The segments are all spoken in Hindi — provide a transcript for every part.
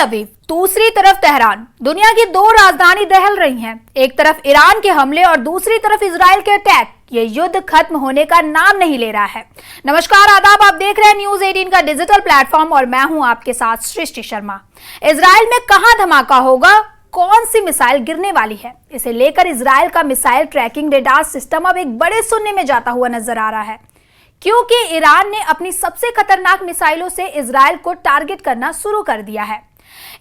अवीव, दूसरी तरफ तेहरान। दुनिया की दो राजधानी दहल रही हैं। एक तरफ ईरान के हमले और दूसरी तरफ इजराइल के अटैक। ये युद्ध खत्म होने का नाम नहीं ले रहा है। नमस्कार, आदाब, आप देख रहे हैं न्यूज 18 का डिजिटल प्लेटफॉर्म और मैं हूं आपके साथ सृष्टि शर्मा। इजराइल में कहां धमाका होगा, कौन सी मिसाइल गिरने वाली है, इसे लेकर इजराइल का मिसाइल ट्रैकिंग रेडार सिस्टम अब एक बड़े सुनने में जाता हुआ नजर आ रहा है, क्योंकि ईरान ने अपनी सबसे खतरनाक मिसाइलों से इजराइल को टारगेट करना शुरू कर दिया है।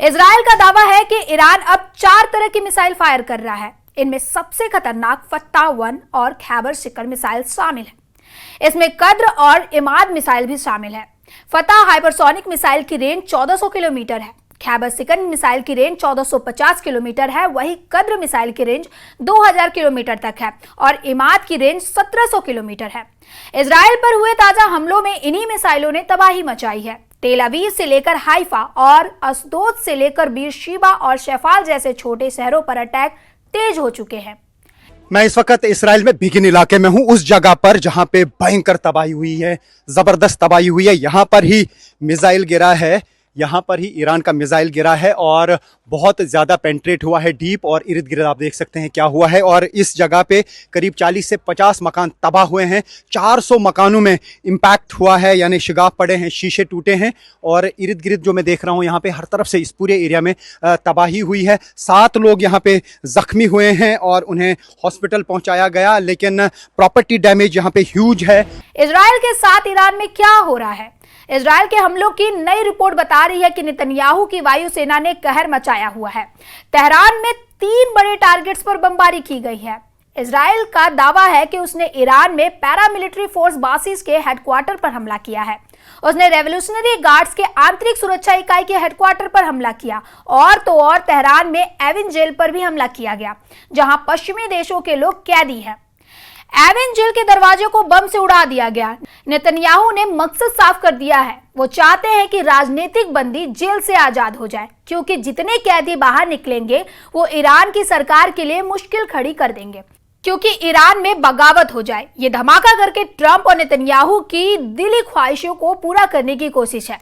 इजराइल का दावा है कि ईरान अब 4 तरह की मिसाइल फायर कर रहा है। इनमें सबसे खतरनाक फत्ता-1 और खैबर शिकर मिसाइल शामिल है। इसमें कद्र और इमाद मिसाइल भी शामिल है। फत्ता हाइपरसोनिक मिसाइल की रेंज 1400 किलोमीटर है। खैबर शिकर मिसाइल की रेंज 1450 किलोमीटर है। वही कद्र मिसाइल की रेंज 2000 किलोमीटर तक है और इमाद की रेंज 1700 किलोमीटर है। इजराइल पर हुए ताजा हमलों में इन्हीं मिसाइलों ने तबाही मचाई है। तेल अवीव से लेकर हाइफा और अस्दोद से लेकर बीरशीबा और शेफाल जैसे छोटे शहरों पर अटैक तेज हो चुके हैं। मैं इस वक्त इसराइल में बिगिन इलाके में हूं, उस जगह पर जहां पे भयंकर तबाही हुई है, जबरदस्त तबाही हुई है। यहां पर ही मिसाइल गिरा है, यहाँ पर ही ईरान का मिसाइल गिरा है और बहुत ज़्यादा पेंट्रेट हुआ है डीप, और इर्द गिर्द आप देख सकते हैं क्या हुआ है। और इस जगह पे करीब 40 से 50 मकान तबाह हुए हैं। 400 मकानों में इम्पैक्ट हुआ है, यानी शिगाफ पड़े हैं, शीशे टूटे हैं। और इर्द गिर्द जो मैं देख रहा हूँ यहाँ पे हर तरफ से इस पूरे एरिया में तबाही हुई है। 7 लोग यहाँ पे ज़ख्मी हुए हैं और उन्हें हॉस्पिटल पहुँचाया गया, लेकिन प्रॉपर्टी डैमेज यहाँ पे ह्यूज है। इजराइल के साथ ईरान में क्या हो रहा है? इजराइल के हमलों की नई रिपोर्ट बता रही है कि नेतन्याहू की वायुसेना ने कहर मचाया हुआ है। तेहरान में 3 बड़े टारगेट्स पर बमबारी की गई है। इजराइल का दावा है कि उसने ईरान में पैरामिलिट्री फोर्स बासिस के हेडक्वार्टर पर हमला किया है। उसने रेवोल्यूशनरी गार्ड्स के आंतरिक सुरक्षा इकाई के हेडक्वार्टर पर हमला किया, और तो और तेहरान में एविन जेल पर भी हमला किया गया, जहां पश्चिमी देशों के लोग कैदी हैं। एविन जेल के दरवाजे को बम से उड़ा दिया गया। नेतन्याहू ने मकसद साफ कर दिया है, वो चाहते हैं कि राजनीतिक बंदी जेल से आजाद हो जाए, क्योंकि जितने कैदी बाहर निकलेंगे वो ईरान की सरकार के लिए मुश्किल खड़ी कर देंगे, क्योंकि ईरान में बगावत हो जाए। ये धमाका करके ट्रंप और नेतन्याहू की दिली ख्वाहिशों को पूरा करने की कोशिश है।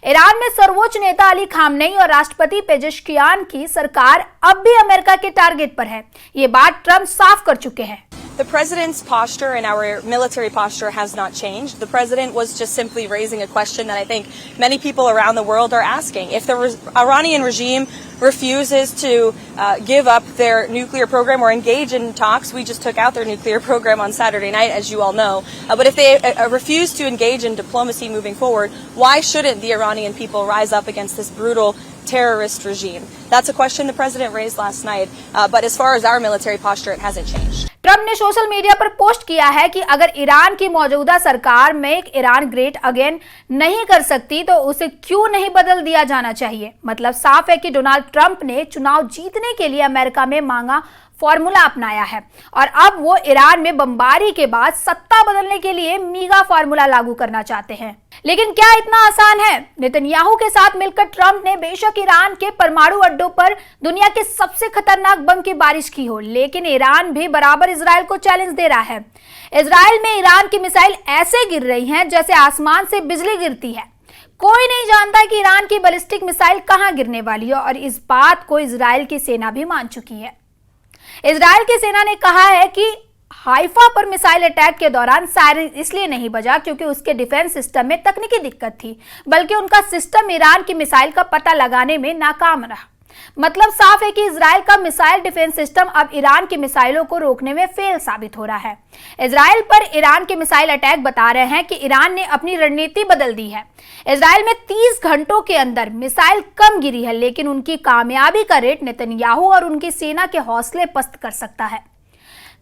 ईरान में सर्वोच्च नेता अली खामनेई और राष्ट्रपति पेजेश्कियान की सरकार अब भी अमेरिका के टारगेट पर है। ये बात ट्रंप साफ कर चुके हैं। The president's posture and our military posture has not changed. The president was just simply raising a question that I think many people around the world are asking. If the Iranian regime refuses to give up their nuclear program or engage in talks, we just took out their nuclear program on Saturday night, as you all know. But if they refuse to engage in diplomacy moving forward, why shouldn't the Iranian people rise up against this brutal terrorist regime? That's a question the president raised last night. But as far as our military posture, it hasn't changed. Trump ने सोशल मीडिया पर पोस्ट किया है कि अगर ईरान की मौजूदा सरकार मेक ईरान ग्रेट अगेन नहीं कर सकती तो उसे क्यों नहीं बदल दिया जाना चाहिए। मतलब साफ है कि डोनाल्ड ट्रंप ने चुनाव जीतने के लिए अमेरिका में मांगा फॉर्मूला अपनाया है, और अब वो ईरान में बमबारी के बाद सत्ता बदलने के लिए मीगा फॉर्मूला लागू करना चाहते हैं। लेकिन क्या इतना आसान है? नेतन्याहू के साथ मिलकर ट्रंप ने बेशक ईरान के परमाणु अड्डों पर दुनिया के सबसे खतरनाक बम की बारिश की हो, लेकिन ईरान भी बराबर इजराइल को चैलेंज दे रहा है। इजराइल में ईरान की मिसाइल ऐसे गिर रही हैं जैसे आसमान से बिजली गिरती है। कोई नहीं जानता कि ईरान की बैलिस्टिक मिसाइल कहां गिरने वाली है, और इस बात को इजराइल की सेना भी मान चुकी है। इजराइल की सेना ने कहा है कि हाइफा पर मिसाइल अटैक के दौरान सायरन इसलिए नहीं बजा क्योंकि उसके डिफेंस सिस्टम में तकनीकी दिक्कत थी, बल्कि उनका सिस्टम ईरान की मिसाइल का पता लगाने में नाकाम रहा। मतलब साफ है कि इजराइल का मिसाइल डिफेंस सिस्टम अब ईरान की मिसाइलों को रोकने में फेल साबित हो रहा है। इजराइल पर ईरान के मिसाइल अटैक बता रहे हैं कि ईरान ने अपनी रणनीति बदल दी है। इजराइल में 30 घंटों के अंदर मिसाइल कम गिरी है, लेकिन उनकी कामयाबी का रेट नेतन्याहू और उनकी सेना के हौसले पस्त कर सकता है।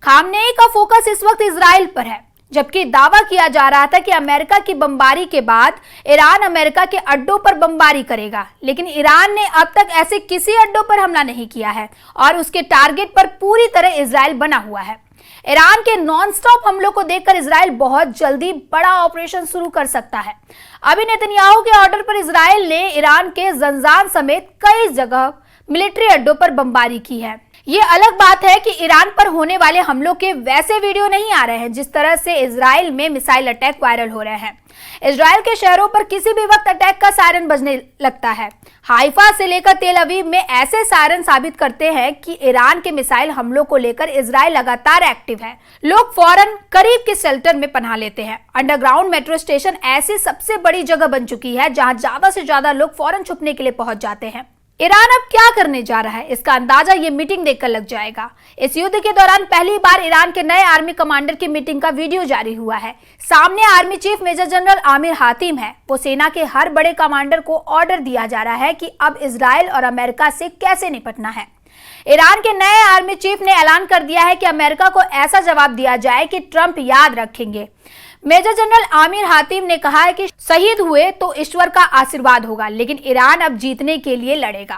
खामनेई का फोकस इस वक्त इजराइल पर है, जबकि दावा किया जा रहा था कि अमेरिका की बमबारी के बाद ईरान अमेरिका के अड्डों पर बमबारी करेगा, लेकिन ईरान ने अब तक ऐसे किसी अड्डों पर हमला नहीं किया है और उसके टारगेट पर पूरी तरह इजराइल बना हुआ है। ईरान के नॉनस्टॉप हमलों को देखकर इजराइल बहुत जल्दी बड़ा ऑपरेशन शुरू कर सकता है। अभी नेतन्याहू के ऑर्डर पर इजराइल ने ईरान के जंजान समेत कई जगह मिलिट्री अड्डों पर बमबारी की है। ये अलग बात है कि ईरान पर होने वाले हमलों के वैसे वीडियो नहीं आ रहे हैं जिस तरह से इजराइल में मिसाइल अटैक वायरल हो रहे हैं। इजराइल के शहरों पर किसी भी वक्त अटैक का सायरन बजने लगता है। हाइफा से लेकर तेल अवीव में ऐसे सायरन साबित करते हैं कि ईरान के मिसाइल हमलों को लेकर इजराइल लगातार एक्टिव है। लोग फौरन करीब के शेल्टर में पनाह लेते हैं। अंडरग्राउंड मेट्रो स्टेशन ऐसी सबसे बड़ी जगह बन चुकी है जहां ज्यादा से ज्यादा लोग फौरन छुपने के लिए पहुंच जाते हैं। ईरान अब क्या करने जा रहा है, इसका अंदाजा ये मीटिंग देखकर लग जाएगा। इस युद्ध के दौरान पहली बार ईरान के नए आर्मी कमांडर की मीटिंग का वीडियो जारी हुआ है। सामने army chief major general Amir Hatim है। वो सेना के हर बड़े कमांडर को ऑर्डर दिया जा रहा है कि अब इजराइल और अमेरिका से कैसे निपटना है। ईरान के नए आर्मी चीफ ने ऐलान कर दिया है कि अमेरिका को ऐसा जवाब दिया जाए कि ट्रंप याद रखेंगे। मेजर जनरल आमिर हातिम ने कहा है कि शहीद हुए तो ईश्वर का आशीर्वाद होगा, लेकिन ईरान अब जीतने के लिए लड़ेगा।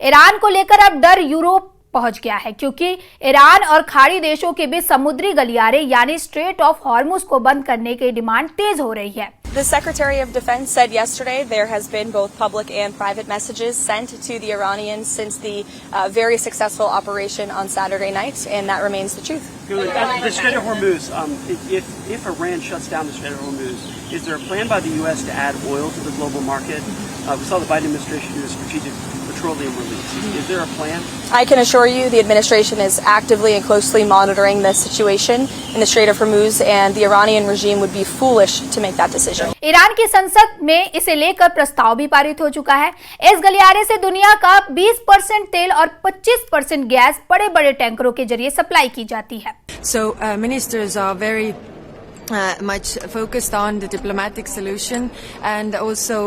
ईरान को लेकर अब डर यूरोप पहुंच गया है, क्योंकि ईरान और खाड़ी देशों के बीच समुद्री गलियारे यानी स्ट्रेट ऑफ हॉर्मुज को बंद करने की डिमांड तेज हो रही है। The Secretary of Defense said yesterday there has been both public and private messages sent to the Iranians since the very successful operation on Saturday night, and that remains the truth. The Strait of Hormuz, if Iran shuts down the Strait of Hormuz, is there a plan by the U.S. to add oil to the global market? We saw the Biden administration do a strategic petroleum release. Is there a plan? I can assure you the administration is actively and closely monitoring the situation in the Strait of Hormuz, and the Iranian regime would be foolish to make that decision. Iran की संसद में इसे लेकर प्रस्ताव भी पारित हो चुका है। इस गलियारे से दुनिया का 20% तेल और 25% गैस बड़े बड़े टैंकरों के जरिए सप्लाई की जाती है। So ministers are very much focused on the diplomatic solution, and also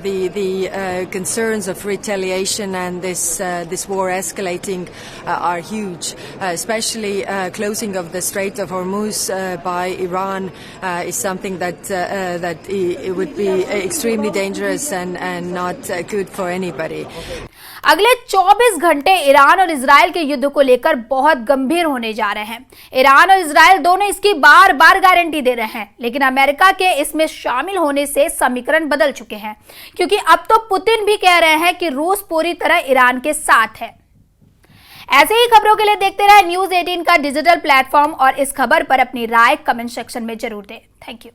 the concerns of retaliation and this war escalating are huge. Especially closing of the Strait of Hormuz by Iran is something that it would be extremely dangerous and not good for anybody. अगले 24 घंटे ईरान और इजराइल के युद्ध को लेकर बहुत गंभीर होने जा रहे हैं। ईरान और इजराइल दोनों इसकी बार बार गारंटी दे रहे हैं, लेकिन अमेरिका के इसमें शामिल होने से समीकरण बदल चुके हैं, क्योंकि अब तो पुतिन भी कह रहे हैं कि रूस पूरी तरह ईरान के साथ है। ऐसे ही खबरों के लिए देखते रहे न्यूज़ 18 का डिजिटल प्लेटफॉर्म, और इस खबर पर अपनी राय कमेंट सेक्शन में जरूर दें। Thank you.